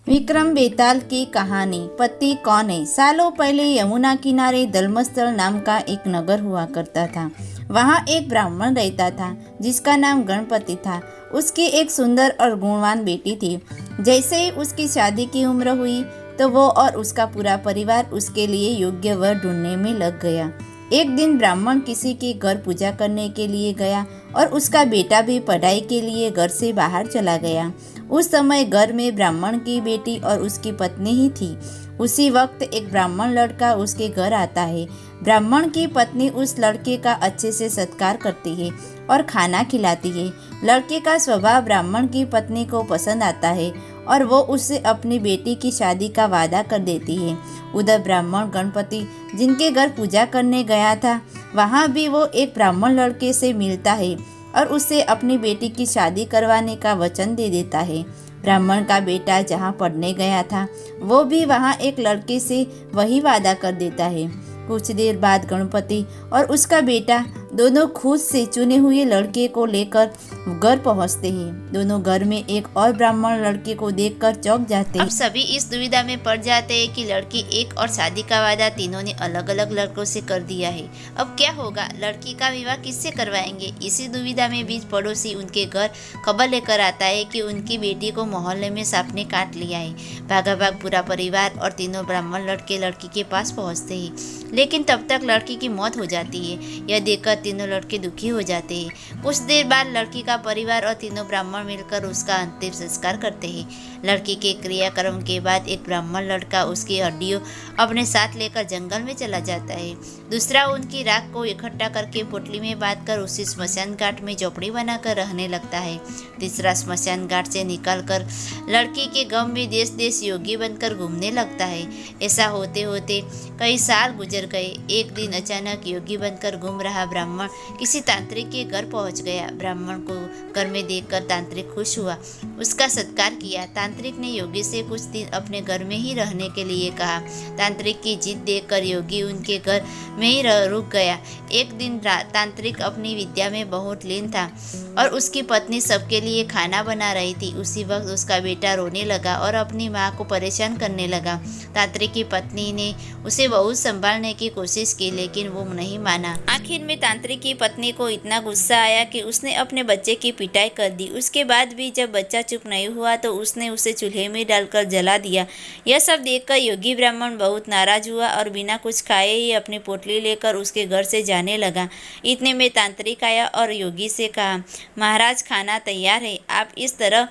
विक्रम बेताल की कहानी। पति कौन है। सालों पहले यमुना किनारे दलमस्थल नाम का एक नगर हुआ करता था। वहाँ एक ब्राह्मण रहता था जिसका नाम गणपति था। उसकी एक सुंदर और गुणवान बेटी थी। जैसे ही उसकी शादी की उम्र हुई तो वो और उसका पूरा परिवार उसके लिए योग्य वर ढूंढने में लग गया। एक दिन ब्राह्मण किसी के घर पूजा करने के लिए गया और उसका बेटा भी पढ़ाई के लिए घर से बाहर चला गया। उस समय घर में ब्राह्मण की बेटी और उसकी पत्नी ही थी। उसी वक्त एक ब्राह्मण लड़का उसके घर आता है। ब्राह्मण की पत्नी उस लड़के का अच्छे से सत्कार करती है और खाना खिलाती है। लड़के का स्वभाव ब्राह्मण की पत्नी को पसंद आता है और वो उससे अपनी बेटी की शादी का वादा कर देती है। उधर ब्राह्मण गणपति जिनके घर पूजा करने गया था, वहाँ भी वो एक ब्राह्मण लड़के से मिलता है और उससे अपनी बेटी की शादी करवाने का वचन दे देता है। ब्राह्मण का बेटा जहाँ पढ़ने गया था, वो भी वहाँ एक लड़के से वही वादा कर देता है। कुछ देर बाद गणपति और उसका बेटा दोनों खुद से चुने हुए लड़के को लेकर घर पहुंचते हैं। दोनों घर में एक और ब्राह्मण लड़के को देखकर चौंक जाते हैं। अब सभी इस दुविधा में पड़ जाते हैं कि लड़की एक और शादी का वादा तीनों ने अलग अलग लड़कों से कर दिया है। अब क्या होगा, लड़की का विवाह किससे करवाएंगे। इसी दुविधा में बीच पड़ोसी उनके घर खबर लेकर आता है कि उनकी बेटी को मोहल्ले में सांप ने काट लिया है। भागा भाग पूरा परिवार और तीनों ब्राह्मण लड़के लड़की के पास पहुँचते हैं, लेकिन तब तक लड़की की मौत हो जाती है। यह देखकर तीनों लड़के दुखी हो जाते हैं। कुछ देर बाद लड़की का परिवार और तीनों ब्राह्मण मिलकर उसका अंतिम संस्कार करते हैं। लड़की के क्रियाक्रम के बाद एक ब्राह्मण लड़का उसकी हड्डियों अपने साथ लेकर जंगल में चला जाता है। दूसरा उनकी राख को इकट्ठा करके पोटली में बांधकर उसी स्मशान घाट में झोपड़ी बनाकर रहने लगता है। तीसरा स्मशान घाट से निकलकर लड़की के गम में देश देश योगी बनकर घूमने लगता है। ऐसा होते होते कई साल गुजर गए। एक दिन अचानक योगी बनकर घूम रहा ब्राह्मण किसी तांत्रिक के घर पहुंच गया। ब्राह्मण को घर में देखकर तांत्रिक खुश हुआ, उसका सत्कार किया। तांत्रिक ने योगी से कुछ दिन अपने घर में ही रहने के लिए कहा। तांत्रिक की जिद देखकर योगी उनके घर में ही रुक गया। एक दिन तांत्रिक अपनी विद्या में बहुत लीन था और उसकी पत्नी सबके लिए खाना बना रही थी। उसी वक्त उसका बेटा रोने लगा और अपनी माँ को परेशान करने लगा। तांत्रिक की पत्नी ने उसे बहुत संभालने की कोशिश की, लेकिन वो नहीं माना। आखिर में तांत्रिक की पत्नी को इतना गुस्सा आया कि उसने अपने बच्चे की पिटाई कर दी। उसके बाद भी जब बच्चा चुप नहीं हुआ तो उसने उसे चूल्हे में डालकर जला दिया। यह सब देखकर योगी ब्राह्मण बहुत नाराज हुआ और बिना कुछ खाए ही अपनी पोटली लेकर उसके घर से जाने लगा। इतने में तांत्रिक आया और योगी से कहा, महाराज खाना तैयार है, आप इस तरह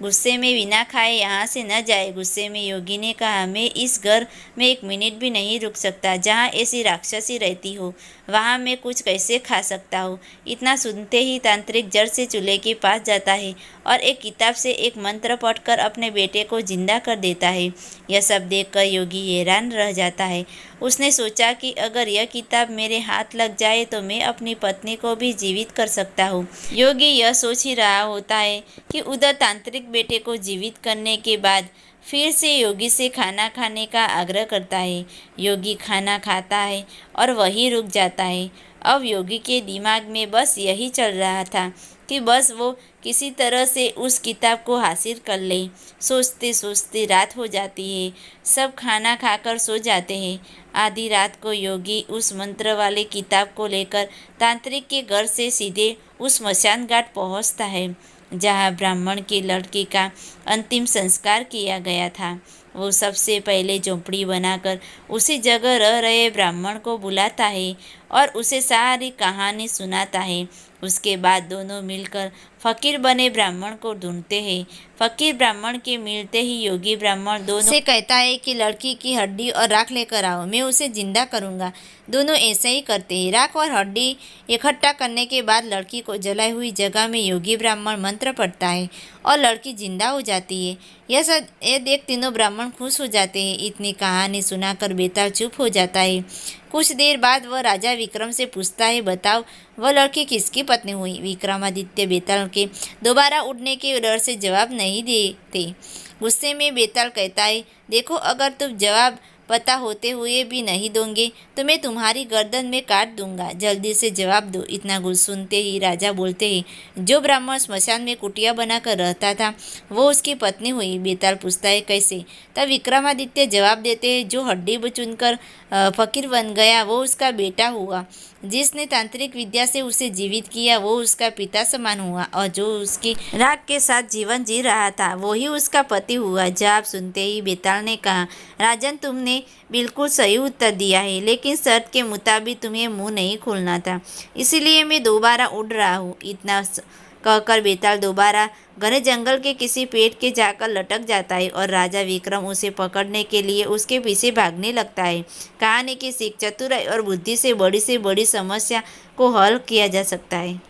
गुस्से में बिना खाए यहाँ से न जाए। गुस्से में योगी ने कहा, मैं इस घर में एक मिनट भी नहीं रुक सकता। जहाँ ऐसी राक्षसी रहती हो वहाँ मैं कुछ कैसे खा सकता हूँ। इतना सुनते ही तांत्रिक जड़ से चूल्हे के पास जाता है और एक किताब से एक मंत्र पढ़कर अपने बेटे को जिंदा कर देता है। यह सब देखकर योगी हैरान रह जाता है। उसने सोचा कि अगर यह किताब मेरे हाथ लग जाए तो मैं अपनी पत्नी को भी जीवित कर सकता हूँ। योगी यह सोच ही रहा होता है कि उधर तांत्रिक बेटे को जीवित करने के बाद फिर से योगी से खाना खाने का आग्रह करता है। योगी खाना खाता है और वहीं रुक जाता है। अब योगी के दिमाग में बस यही चल रहा था कि बस वो किसी तरह से उस किताब को हासिल कर ले। सोचते सोचते रात हो जाती है। सब खाना खाकर सो जाते हैं। आधी रात को योगी उस मंत्र वाले किताब को लेकर तांत्रिक के घर से सीधे उस स्मशान घाट पहुँचता है जहाँ ब्राह्मण की लड़की का अंतिम संस्कार किया गया था। वो सबसे पहले झोंपड़ी बनाकर उसी जगह रह रहे ब्राह्मण को बुलाता है और उसे सारी कहानी सुनाता है। उसके बाद दोनों मिलकर फकीर बने ब्राह्मण को ढूंढते हैं। फकीर ब्राह्मण के मिलते ही योगी ब्राह्मण दोनों से कहता है कि लड़की की हड्डी और राख लेकर आओ, मैं उसे जिंदा करूँगा। दोनों ऐसे ही करते हैं। राख और हड्डी इकट्ठा करने के बाद लड़की को जलाई हुई जगह में योगी ब्राह्मण मंत्र पढ़ता है और लड़की जिंदा हो जाती है। यह देख तीनों ब्राह्मण खुश हो जाते हैं। इतनी कहानी सुनाकर बेताल चुप हो जाता है। कुछ देर बाद वह राजा विक्रम से पूछता है, बताओ वह लड़की किसकी पत्नी हुई। विक्रमादित्य बेताल के दोबारा उड़ने के डर से जवाब नहीं देते। गुस्से में बेताल कहता है, देखो अगर तुम जवाब पता होते हुए भी नहीं दोगे तो मैं तुम्हारी गर्दन में काट दूंगा। जल्दी से जवाब दो। इतना सुनते ही राजा बोलते हैं, जो ब्राह्मण स्मशान में कुटिया बनाकर रहता था वो उसकी पत्नी हुई। बेताल पूछता है, कैसे? तब विक्रमादित्य जवाब देते हैं, जो हड्डी चुनकर फकीर बन गया वो उसका बेटा हुआ। जिसने तांत्रिक विद्या से उसे जीवित किया वो उसका पिता समान हुआ, और जो उसकी राग के साथ जीवन जी रहा था वो ही उसका पति हुआ। जवाब सुनते ही बेताल ने कहा, राजन, तुमने बिल्कुल सही उत्तर दिया है, लेकिन शर्त के मुताबिक तुम्हें मुंह नहीं खोलना था, इसीलिए मैं दोबारा उड़ रहा हूँ। इतना कहकर बेताल दोबारा घने जंगल के किसी पेड़ के जाकर लटक जाता है और राजा विक्रम उसे पकड़ने के लिए उसके पीछे भागने लगता है। कहानी की सीख, चतुराई और बुद्धि से बड़ी समस्या को हल किया जा सकता है।